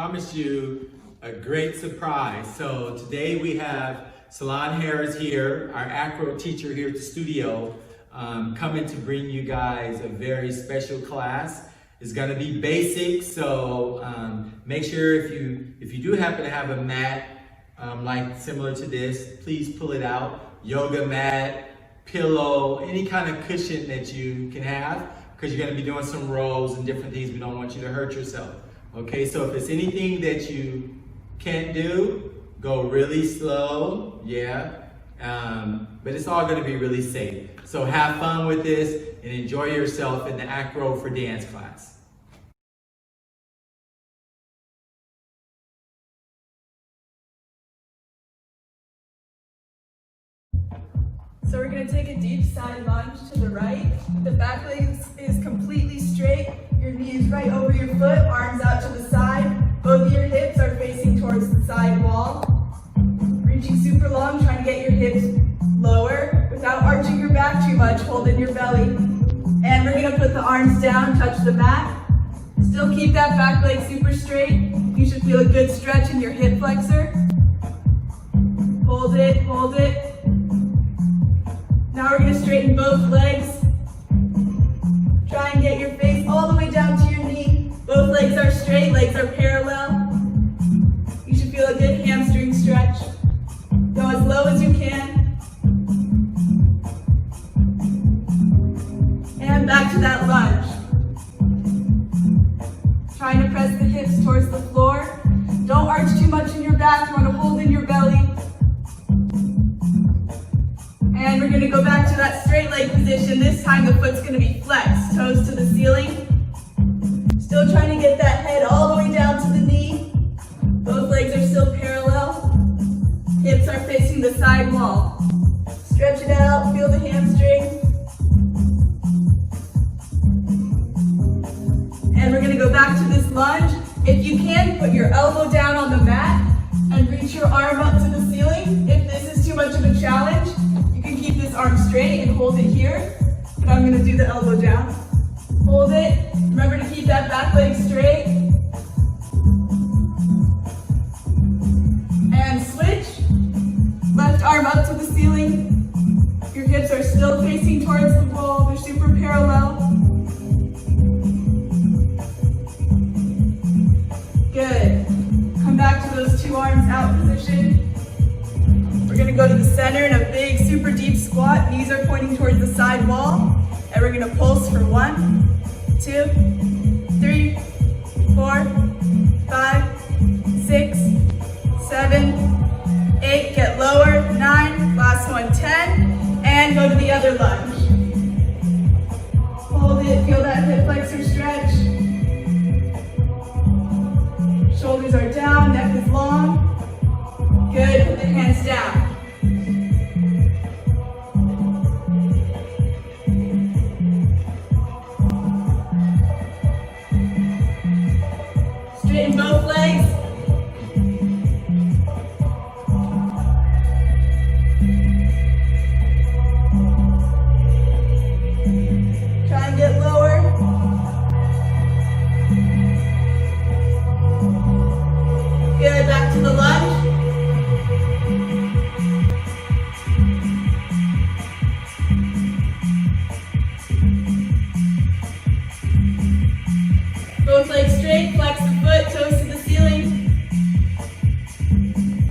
promised you a great surprise. So today we have Ceylon Harris here, our Acro teacher here at the studio, coming to bring you guys a very special class. It's going to be basic, so make sure if you do happen to have a mat like similar to this, please pull it out. Yoga mat, pillow, any kind of cushion that you can have, because you're going to be doing some rolls and different things. We don't want you to hurt yourself. Okay, so if it's anything that you can't do, go really slow, but it's all going to be really safe. So have fun with this and enjoy yourself in the Acro for dance class. So we're going to take a deep side lunge to the right. The back leg is completely straight. Your knee is right over your foot, arms out to the side. Both of your hips are facing towards the side wall. Reaching super long, trying to get your hips lower without arching your back too much, holding your belly. And we're going to put the arms down, touch the mat. Still keep that back leg super straight. You should feel a good stretch in your hip flexor. Hold it, hold it. Now we're going to straighten both legs. Try and get your face all the way down to your knee. Both legs are straight, legs are parallel. You should feel a good hamstring stretch. Go as low as you can. And back to that lunge. Trying to press the hips towards the floor. Don't arch too much in your back. You want to hold in your belly. And we're going to go back to that straight leg position. This time the foot's going to be flexed, toes to the ceiling. Still trying to get that head all the way down to the knee. Both legs are still parallel. Hips are facing the side wall. Stretch it out, feel the hamstring. And we're going to go back to this lunge. If you can, put your elbow down on the mat and reach your arm up to the ceiling. If this is too much of a challenge, keep this arm straight and hold it here, but I'm going to do the elbow down. Hold it. Remember to keep that back leg straight. And switch. Left arm up to the ceiling. Your hips are still facing towards the wall. They're super parallel. Good. Come back to those two arms out position. We're going to go to the center in a big, super deep squat. Knees are pointing towards the side wall. And we're going to pulse for 1, 2, 3, 4, 5, 6, 7, 8. Get lower. 9. Last one, 10. And go to the other lunge. Hold it. Feel that hip flexor stretch. Shoulders are down. Neck is long. Good, put the hands down. Straighten both legs. Try and get lower. Good, back to the lunge. Both legs straight, flex the foot, toes to the ceiling.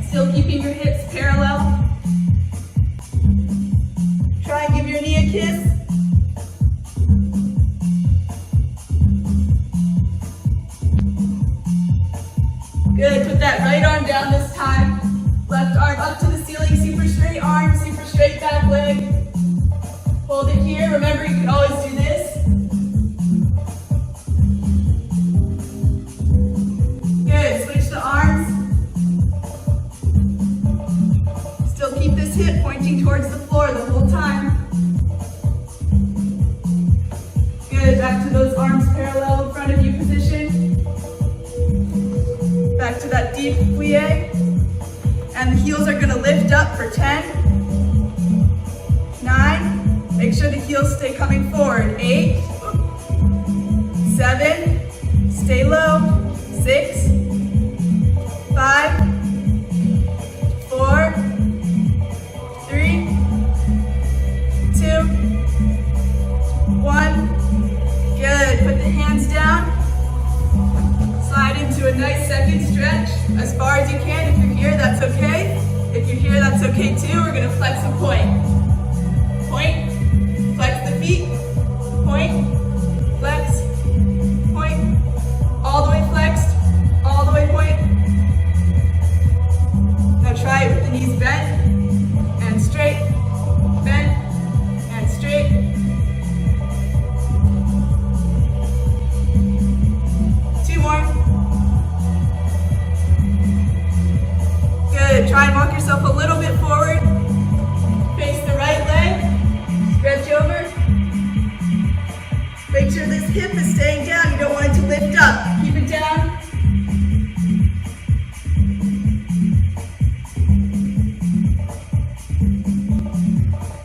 Still keeping your hips parallel. Try and give your knee a kiss. Good, put that right arm down this time. Left arm up to the ceiling, super straight arm, super straight back leg. Hold it here. Remember, you can always do this. Good, switch the arms. Still keep this hip pointing towards the floor the whole time. Good, back to those arms parallel in front of you position. Back to that deep plie. And the heels are going to lift up for 10, 9, make sure the heels stay coming forward, 8, 7, stay low, 6, second stretch as far as you can. If you're here, that's okay. If you're here, that's okay too. We're gonna flex and point. Point, flex the feet, point, flex, point, all the way flexed, all the way point. Now try it with the knees bent and straight, bent and straight. Two more. Good, try and walk yourself a little bit forward. Face the right leg, stretch over. Make sure this hip is staying down, you don't want it to lift up. Keep it down.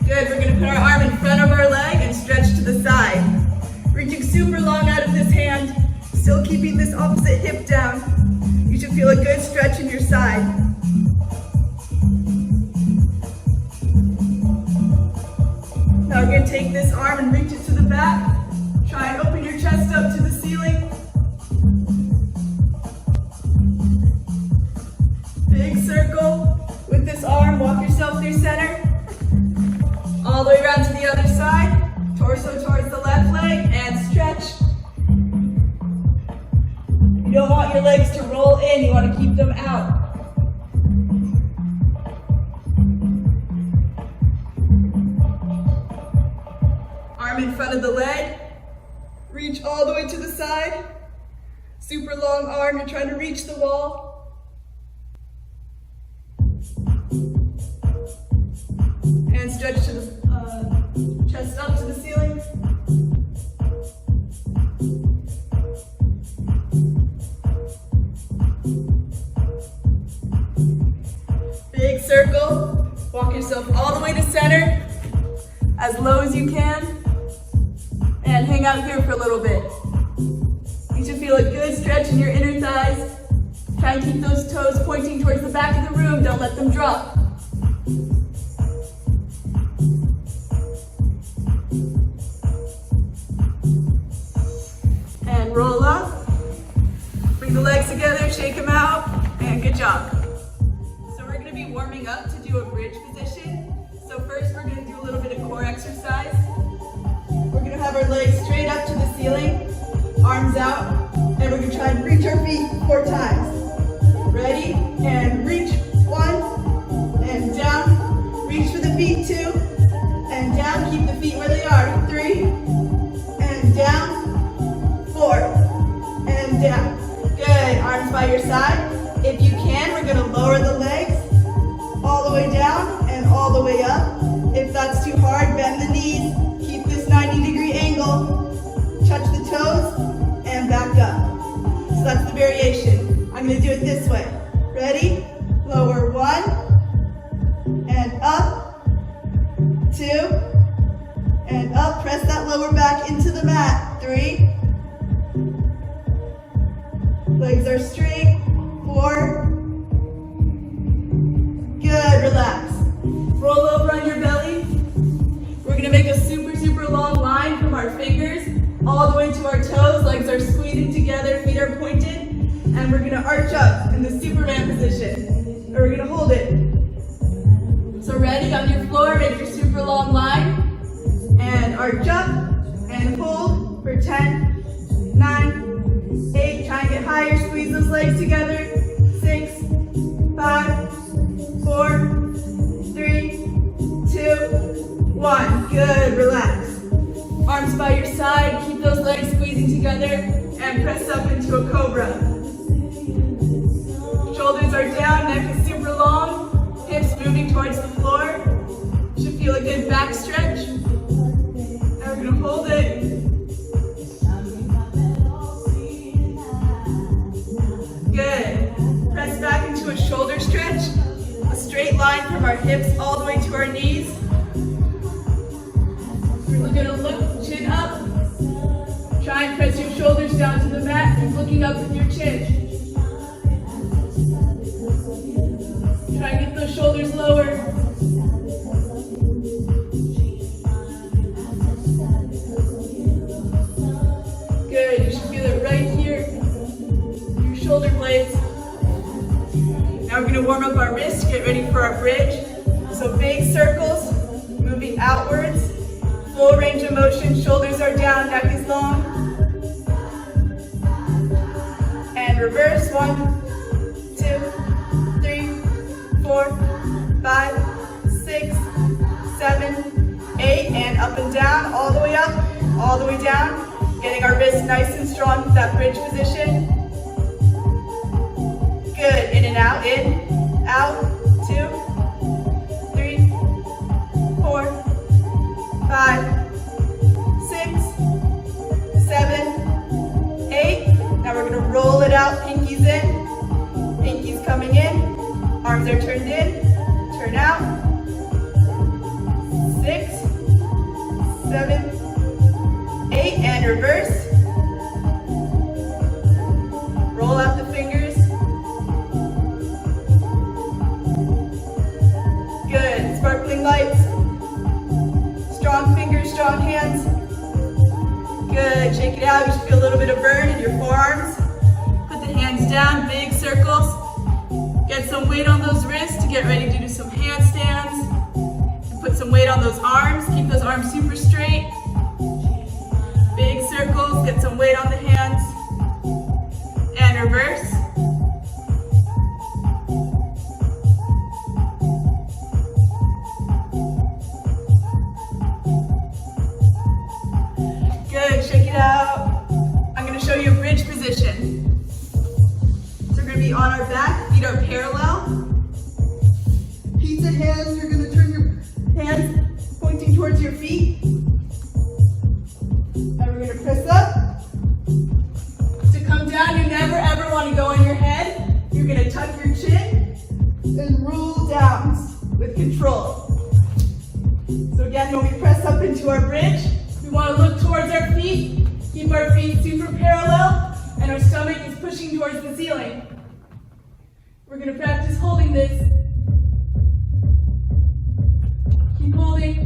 Good, we're gonna put our arm in front of our leg and stretch to the side. Reaching super long out of this hand, still keeping this opposite hip down. You should feel a good stretch in your side. Now we're going to take this arm and reach it to the back. Try and open your chest up to the ceiling. Big circle with this arm. Walk yourself through center. All the way around to the other side. Torso towards the left leg and stretch. You don't want your legs to roll in. You want to keep them out. Arm in front of the leg, reach all the way to the side, super long arm, you're trying to reach the wall. And stretch to the chest up to the ceiling. Big circle, walk yourself all the way to center, as low as you can. And hang out here for a little bit. You should feel a good stretch in your inner thighs. Try and keep those toes pointing towards the back of the room. Don't let them drop. And roll up. Bring the legs together, shake them out, and good job. So we're going to be warming up to do a bridge position. So first we're going to do a little bit of core exercise. We're going to have our legs straight up to the ceiling, arms out, and we're going to try and reach our feet 4 times. Ready? And reach, 1, and down. Reach for the feet, 2, and down. Keep the feet where they are. 3, and down. 4, and down. Good. Arms by your side. If you can, we're going to lower the legs all the way down and all the way up. If that's too hard, bend the knees. Keep this 90-degree angle. Touch the toes and back up. So that's the variation. I'm going to do it this way. Ready? Lower 1 and up. 2 and up. Press that lower back into the mat. 3. Legs are straight. 4. Good. Relax. Roll over on your belly. We're going to make a super, super long line from our fingers all the way to our toes. Legs are squeezing together, feet are pointed. And we're going to arch up in the Superman position. And we're going to hold it. So ready on your floor, make your super long line. And arch up and hold for 10, 9, 8. Try and get higher, squeeze those legs together. 6, 5, 4, 3, 2, 1. Good, relax. Arms by your side, keep those legs squeezing together and press up into a cobra. Shoulders are down, neck is super long, hips moving towards the floor. Should feel a good back stretch. And we're gonna hold it. Good. Press back into a shoulder stretch. A straight line from our hips all the way to our knees. We're gonna look chin up. Try and press your shoulders down to the mat and looking up with your chin. Try and get those shoulders lower. Good, you should feel it right here. Your shoulder blades. gonna warm up our wrists, get ready for our bridge. So big circles, moving outwards, full range of motion, shoulders are down, neck is long. And reverse, 1, 2, 3, 4, 5, 6, 7, 8, and up and down, all the way up, all the way down. Getting our wrists nice and strong with that bridge position. Good, in and out, in, out, 2, 3, 4, 5, 6, 7, 8. Now we're gonna roll it out, pinkies in, pinkies coming in, arms are turned in, turn out. 6, 7, 8, and reverse. Roll out the fingers. Good, sparkling lights. Strong fingers, strong hands. Good, shake it out. You should feel a little bit of burn in your forearms. Put the hands down, big circles. Get some weight on those wrists to get ready to do some handstands. And put some weight on those arms. Keep those arms super straight. Big circles, get some weight on the hands. And reverse. Good, shake it out. I'm gonna show you a bridge position. So we're gonna be on our back, feet are parallel. Feet and hands, you're gonna turn your hands pointing towards your feet. And we're gonna press up. To come down, you never ever wanna go on your head. You're gonna tuck your chin and roll down with control. So again, when we press up into our bridge, we want to look towards our feet, keep our feet super parallel, and our stomach is pushing towards the ceiling. We're going to practice holding this. Keep holding.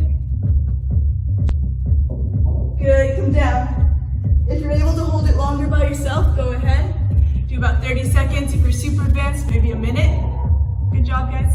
Good, come down. If you're able to hold it longer by yourself, go ahead. Do about 30 seconds. If you're super advanced, maybe a minute. Good job, guys.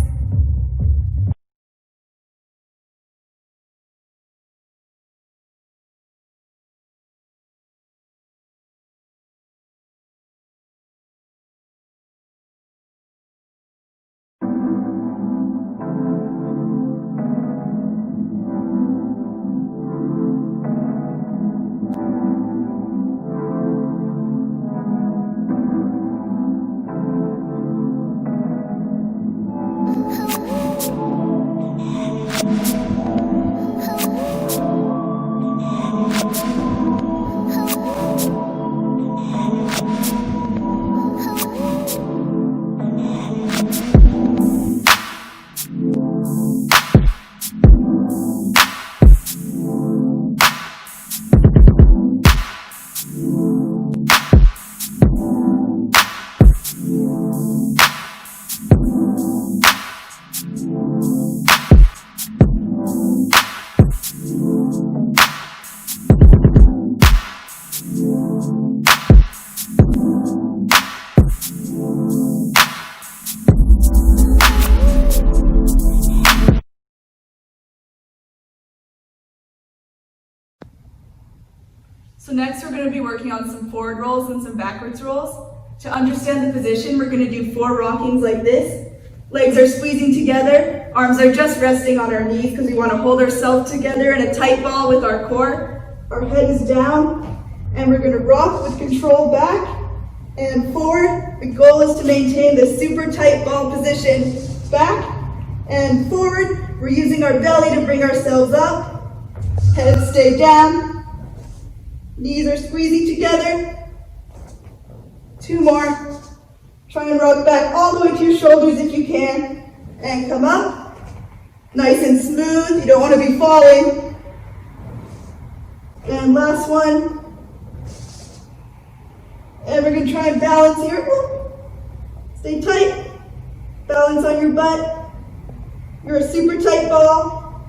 So next we're going to be working on some forward rolls and some backwards rolls. To understand the position, we're going to do 4 rockings like this. Legs are squeezing together, arms are just resting on our knees because we want to hold ourselves together in a tight ball with our core. Our head is down, and we're going to rock with control back and forward. The goal is to maintain this super tight ball position. Back and forward. We're using our belly to bring ourselves up. Head stay down. Knees are squeezing together. 2 more. Try and rock back all the way to your shoulders if you can. And come up. Nice and smooth. You don't want to be falling. And last one. And we're going to try and balance here. Stay tight. Balance on your butt. You're a super tight ball.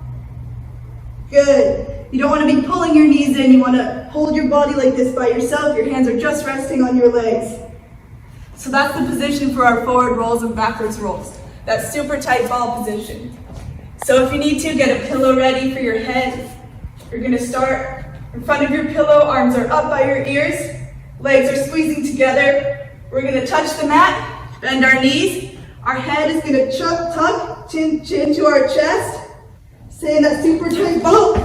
Good. You don't want to be pulling your knees in. You want to hold your body like this by yourself. Your hands are just resting on your legs. So that's the position for our forward rolls and backwards rolls. That super tight ball position. So if you need to, get a pillow ready for your head. You're gonna start in front of your pillow, arms are up by your ears, legs are squeezing together. We're gonna touch the mat, bend our knees. Our head is gonna tuck, chin to our chest. Stay in that super tight ball.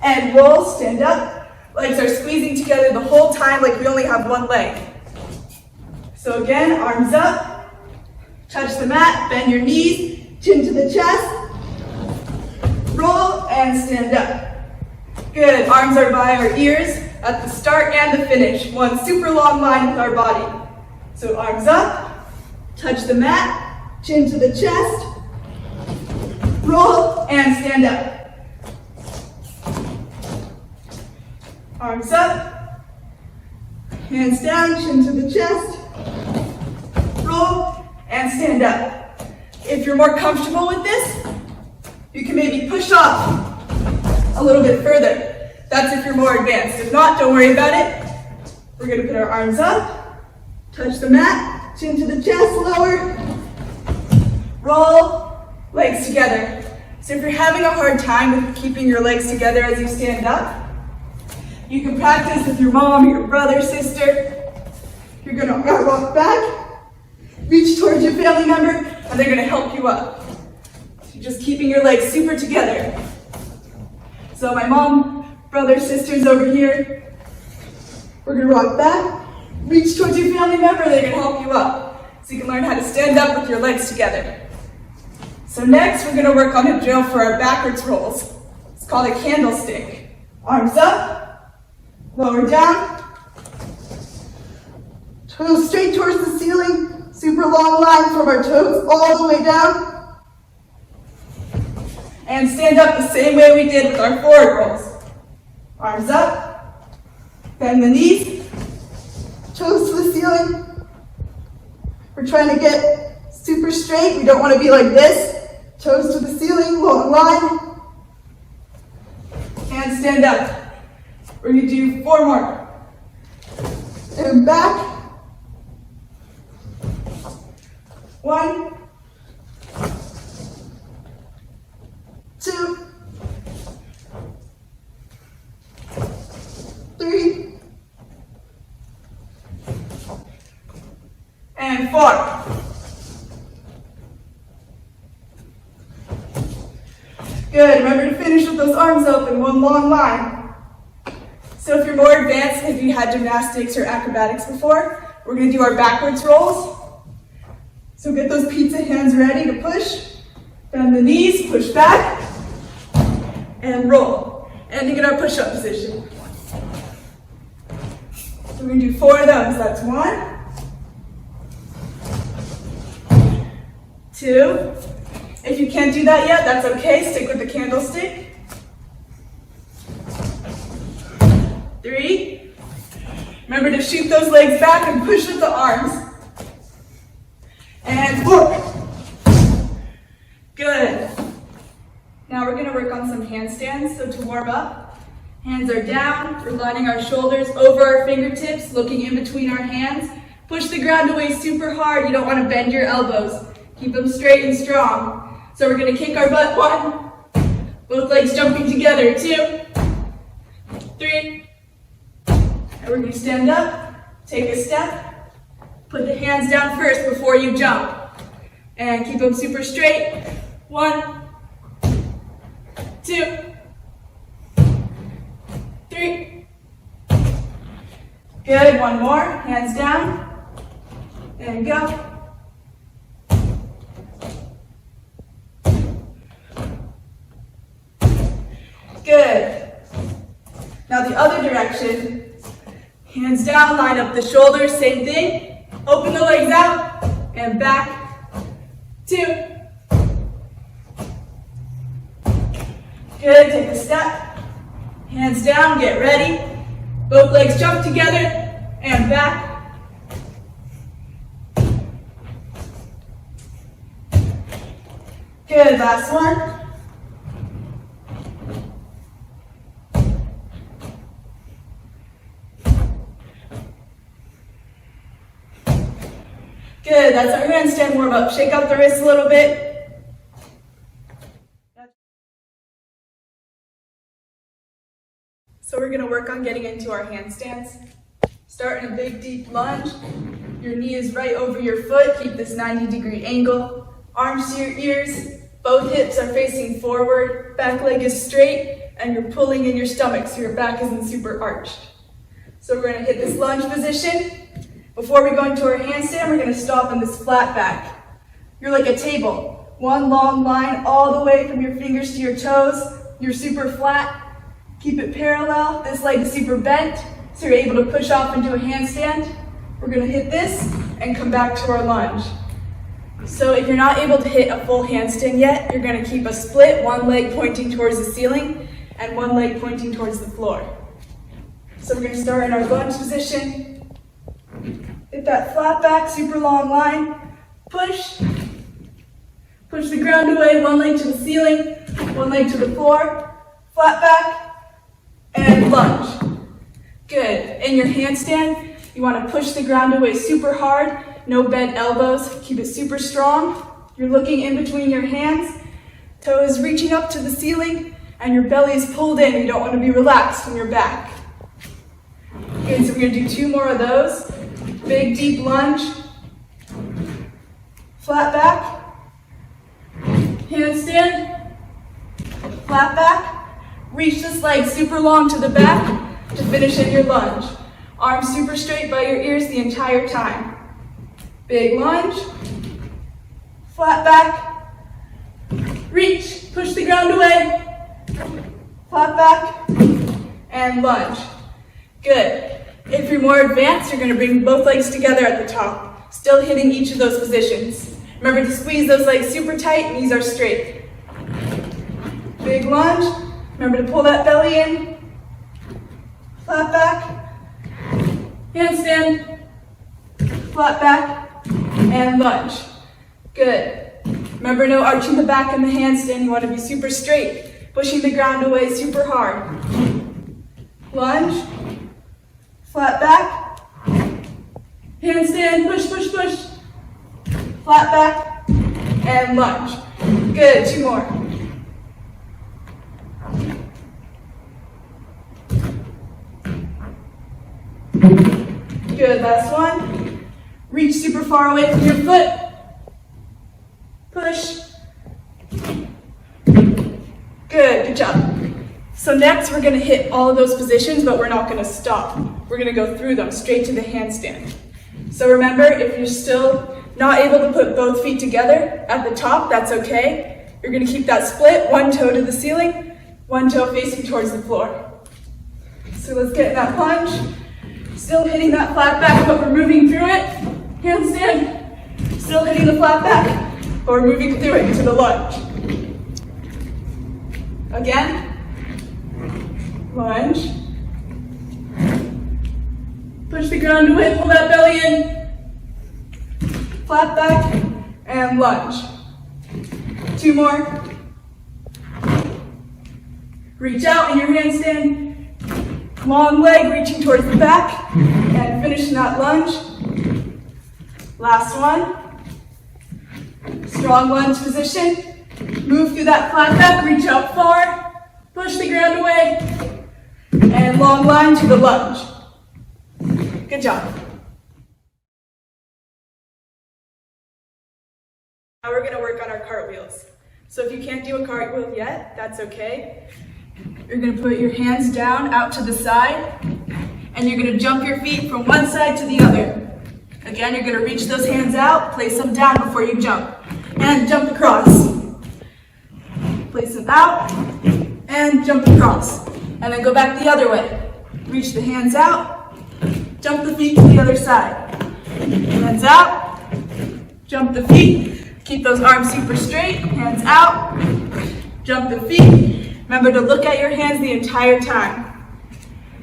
And roll, stand up. Legs are squeezing together the whole time like we only have one leg. So again, arms up, touch the mat, bend your knees, chin to the chest, roll and stand up. Good, arms are by our ears at the start and the finish. One super long line with our body. So arms up, touch the mat, chin to the chest, roll and stand up. Arms up, hands down, chin to the chest, roll and stand up. If you're more comfortable with this, you can maybe push off a little bit further. That's if you're more advanced. If not, don't worry about it. We're gonna put our arms up, touch the mat, chin to the chest, lower, roll, legs together. So if you're having a hard time with keeping your legs together as you stand up, you can practice with your mom, your brother, sister. You're gonna rock back, reach towards your family member, and they're gonna help you up. So you're just keeping your legs super together. So my mom, brother, sister's over here. We're gonna rock back, reach towards your family member, they're gonna help you up. So you can learn how to stand up with your legs together. So next, we're gonna work on a drill for our backwards rolls. It's called a candlestick. Arms up, lower down, toes straight towards the ceiling, super long line from our toes all the way down. And stand up the same way we did with our forward rolls. Arms up, bend the knees, toes to the ceiling. We're trying to get super straight. We don't want to be like this. Toes to the ceiling, long line. And stand up. We're going to do 4 more. And back. 1, 2, 3, and 4. Good. Remember to finish with those arms open, one long line. So if you're more advanced, if you had gymnastics or acrobatics before, we're going to do our backwards rolls. So get those pizza hands ready to push. Bend the knees, push back, and roll. Ending in our push-up position. So we're going to do 4 of those. That's 1, 2. If you can't do that yet, that's okay. Stick with the candlestick. 3. Remember to shoot those legs back and push with the arms. And 4. Good. Now we're going to work on some handstands. So to warm up, hands are down. We're lining our shoulders over our fingertips, looking in between our hands. Push the ground away super hard. You don't want to bend your elbows. Keep them straight and strong. So we're going to kick our butt. 1. Both legs jumping together. 2, 3. And we're going to stand up, take a step, put the hands down first before you jump. And keep them super straight. 1, 2, 3. Good, 1 more, hands down. And go. Good. Now the other direction. Hands down, line up the shoulders, same thing. Open the legs out, and back, 2. Good, take a step. Hands down, get ready. Both legs jump together, and back. Good, last one. Good, that's our handstand warm up. Shake out the wrists a little bit. So we're gonna work on getting into our handstands. Start in a big deep lunge. Your knee is right over your foot. Keep this 90-degree angle. Arms to your ears. Both hips are facing forward. Back leg is straight and you're pulling in your stomach so your back isn't super arched. So we're gonna hit this lunge position. Before we go into our handstand, we're gonna stop in this flat back. You're like a table. One long line all the way from your fingers to your toes. You're super flat. Keep it parallel. This leg is super bent, so you're able to push off into a handstand. We're gonna hit this and come back to our lunge. So if you're not able to hit a full handstand yet, you're gonna keep a split, one leg pointing towards the ceiling and one leg pointing towards the floor. So we're gonna start in our lunge position. Hit that flat back, super long line. Push. Push the ground away, one leg to the ceiling, one leg to the floor. Flat back. And lunge. Good. In your handstand, you want to push the ground away super hard. No bent elbows. Keep it super strong. You're looking in between your hands. Toes reaching up to the ceiling, and your belly is pulled in. You don't want to be relaxed from your back. Good. So we're going to do 2 more of those. Big deep lunge. Flat back. Handstand. Flat back. Reach this leg super long to the back to finish in your lunge. Arms super straight by your ears the entire time. Big lunge. Flat back. Reach. Push the ground away. Flat back. And lunge. Good. If you're more advanced, you're going to bring both legs together at the top, still hitting each of those positions. Remember to squeeze those legs super tight, knees are straight. Big lunge. Remember to pull that belly in. Flat back. Handstand. Flat back. And lunge. Good. Remember, no arching the back in the handstand. You want to be super straight. Pushing the ground away super hard. Lunge. Flat back. Handstand. Push, push, push. Flat back. And lunge. Good. 2 more. Good, last one. Reach super far away from your foot. Push. Good job. So next we're gonna hit all of those positions, but we're not gonna stop. We're gonna go through them straight to the handstand. So remember, if you're still not able to put both feet together at the top, that's okay. You're gonna keep that split, one toe to the ceiling, one toe facing towards the floor. So let's get in that lunge. Still hitting that flat back, but we're moving through it. Handstand. Still hitting the flat back, but we're moving through it to the lunge. Again. Lunge. Push the ground away, pull that belly in. Flat back, and lunge. 2 more. Reach out in your handstand. Long leg reaching towards the back and finishing that lunge. Last one. Strong lunge position. Move through that flat back, reach out far, push the ground away, and long line to the lunge. Good job. Now we're going to work on our cartwheels. So if you can't do a cartwheel yet, that's okay. You're going to put your hands down out to the side, and you're going to jump your feet from one side to the other. Again, you're going to reach those hands out, place them down before you jump, and jump across. Place them out, and jump across. And then go back the other way. Reach the hands out, jump the feet to the other side. Hands out, jump the feet. Keep those arms super straight, hands out, jump the feet. Remember to look at your hands the entire time.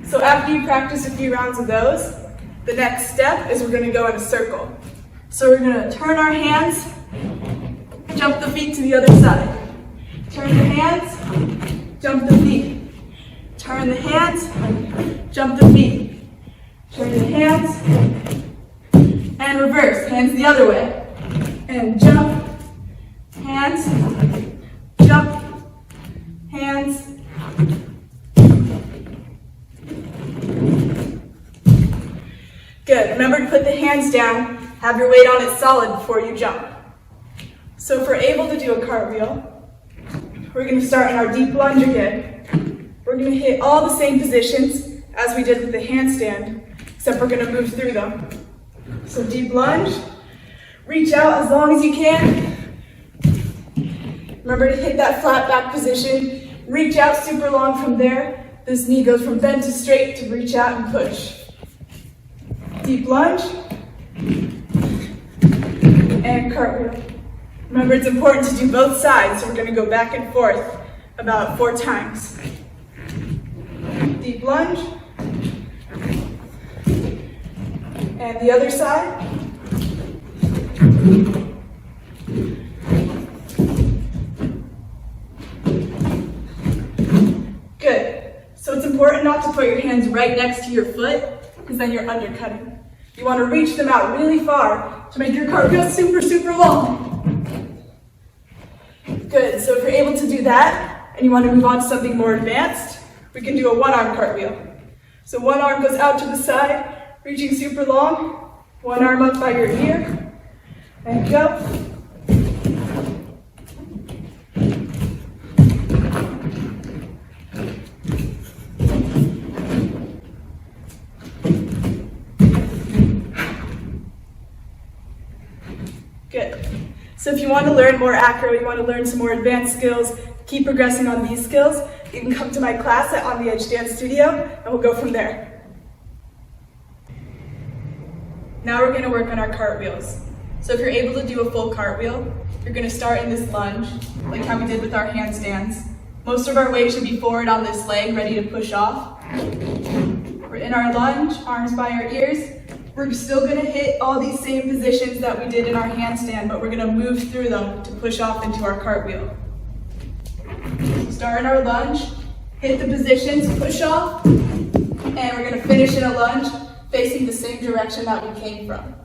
So after you practice a few rounds of those, the next step is we're going to go in a circle. So we're going to turn our hands, jump the feet to the other side. Turn the hands, jump the feet. Turn the hands, jump the feet. Turn the hands, And reverse, hands the other way. And jump, hands, jump, hands. Good, remember to put the hands down, have your weight on it solid before you jump. So if we're able to do a cartwheel, we're going to start in our deep lunge again. We're going to hit all the same positions as we did with the handstand, except we're going to move through them. So deep lunge, reach out as long as you can. Remember to hit that flat back position, reach out super long from there. This knee goes from bent to straight to reach out and push. Deep lunge, and cartwheel. Remember, it's important to do both sides, so we're going to go back and forth about 4 times. Deep lunge, and the other side. Good. So it's important not to put your hands right next to your foot, because then you're undercutting. You want to reach them out really far to make your cartwheel super, super long. Good, so if you're able to do that, and you want to move on to something more advanced, we can do a one-arm cartwheel. So one arm goes out to the side, reaching super long, one arm up by your ear, and go. Good. So if you want to learn more acro, you want to learn some more advanced skills, keep progressing on these skills, you can come to my class at On the Edge Dance Studio, and we'll go from there. Now we're going to work on our cartwheels. So if you're able to do a full cartwheel, you're going to start in this lunge, like how we did with our handstands. Most of our weight should be forward on this leg, ready to push off. We're in our lunge, arms by our ears. We're still going to hit all these same positions that we did in our handstand, but we're going to move through them to push off into our cartwheel. Start in our lunge, hit the positions, push off, and we're going to finish in a lunge facing the same direction that we came from.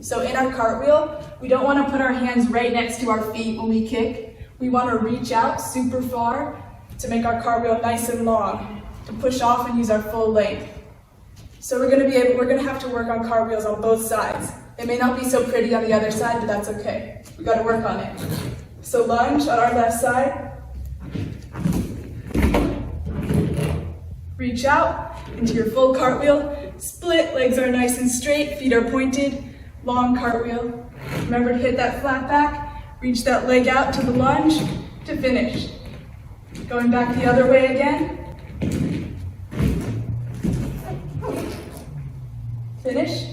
So in our cartwheel, we don't want to put our hands right next to our feet when we kick. We want to reach out super far to make our cartwheel nice and long, to push off and use our full length. So we're going to have to work on cartwheels on both sides. It may not be so pretty on the other side, but that's okay. We got to work on it. So lunge on our left side. Reach out into your full cartwheel. Split, legs are nice and straight, feet are pointed. Long cartwheel. Remember to hit that flat back. Reach that leg out to the lunge to finish. Going back the other way again. Finish.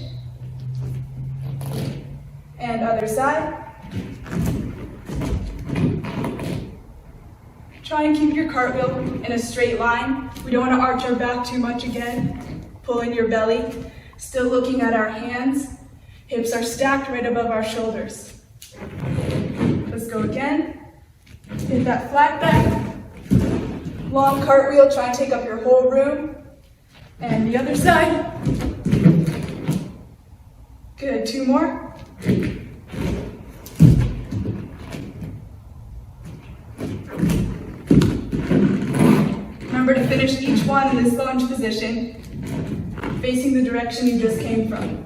And other side. Try and keep your cartwheel in a straight line. We don't want to arch our back too much again. Pull in your belly. Still looking at our hands. Hips are stacked right above our shoulders. Let's go again. Hit that flat back. Long cartwheel, try and take up your whole room. And the other side. Good, 2 more. Remember to finish each one in this lunge position, facing the direction you just came from.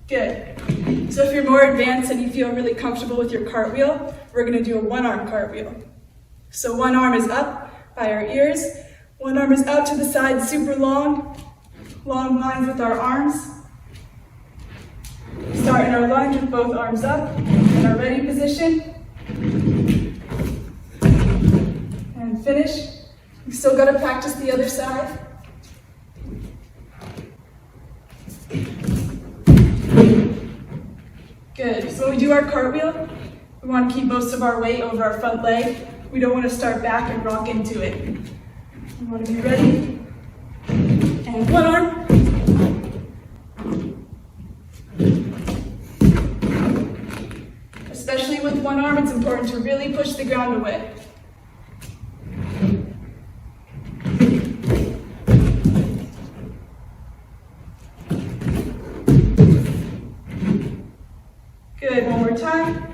Good. So if you're more advanced and you feel really comfortable with your cartwheel, we're going to do a one-arm cartwheel. So one arm is up by our ears, one arm is out to the side, super long lines with our arms. Start in our lunge with both arms up, in our ready position. And finish. We've still got to practice the other side. Good. So when we do our cartwheel, we want to keep most of our weight over our front leg. We don't want to start back and rock into it. We want to be ready. And one arm. Especially with one arm, it's important important to really push the ground away. Good, one more time.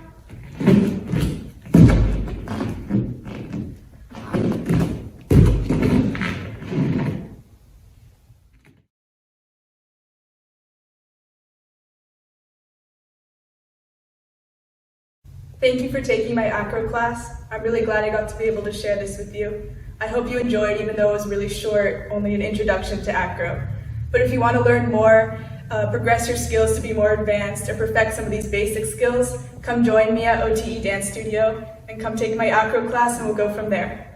Thank you for taking my acro class. I'm really glad I got to be able to share this with you. I hope you enjoyed, even though it was really short, only an introduction to acro. But if you want to learn more, progress your skills to be more advanced, or perfect some of these basic skills, come join me at OTE Dance Studio and come take my acro class and we'll go from there.